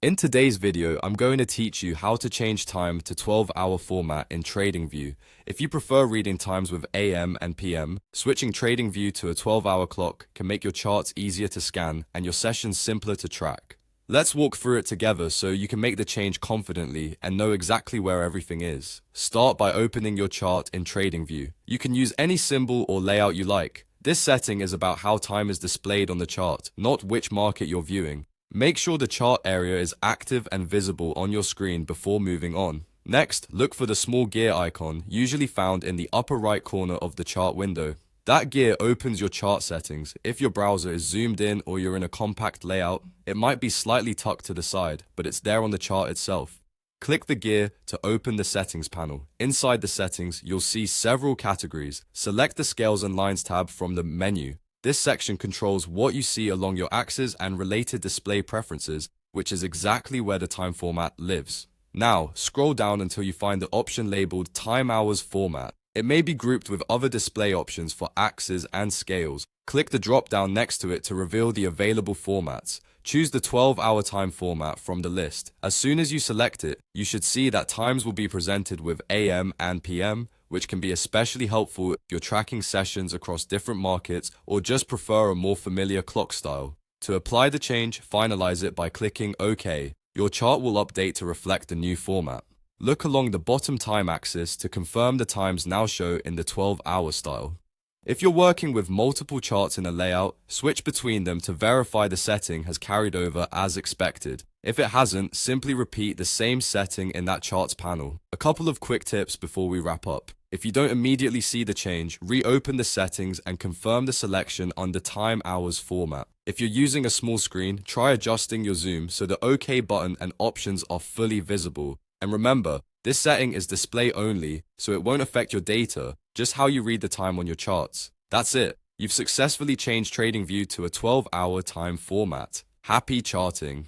In today's video, I'm going to teach you how to change time to 12-hour format in TradingView. If you prefer reading times with AM and PM, switching TradingView to a 12-hour clock can make your charts easier to scan and your sessions simpler to track. Let's walk through it together so you can make the change confidently and know exactly where everything is. Start by opening your chart in TradingView. You can use any symbol or layout you like. This setting is about how time is displayed on the chart, not which market you're viewing. Make sure the chart area is active and visible on your screen before moving on. Next, look for the small gear icon, usually found in the upper right corner of the chart window. That gear opens your chart settings. If your browser is zoomed in or you're in a compact layout, it might be slightly tucked to the side, but it's there on the chart itself. Click the gear to open the settings panel. Inside the settings, you'll see several categories. Select the Scales and Lines tab from the menu. This section controls what you see along your axis and related display preferences, which is exactly where the time format lives. Now, scroll down until you find the option labeled Time Hours Format. It may be grouped with other display options for axes and scales. Click the drop-down next to it to reveal the available formats. Choose the 12-hour time format from the list. As soon as you select it, you should see that times will be presented with AM and PM, which can be especially helpful if you're tracking sessions across different markets or just prefer a more familiar clock style. To apply the change, finalize it by clicking OK. Your chart will update to reflect the new format. Look along the bottom time axis to confirm the times now show in the 12-hour style. If you're working with multiple charts in a layout, switch between them to verify the setting has carried over as expected. If it hasn't, simply repeat the same setting in that charts panel. A couple of quick tips before we wrap up. If you don't immediately see the change, reopen the settings and confirm the selection under Time Hours format. If you're using a small screen, try adjusting your zoom so the OK button and options are fully visible. And remember, this setting is display only, so it won't affect your data, just how you read the time on your charts. That's it. You've successfully changed TradingView to a 12-hour time format. Happy charting!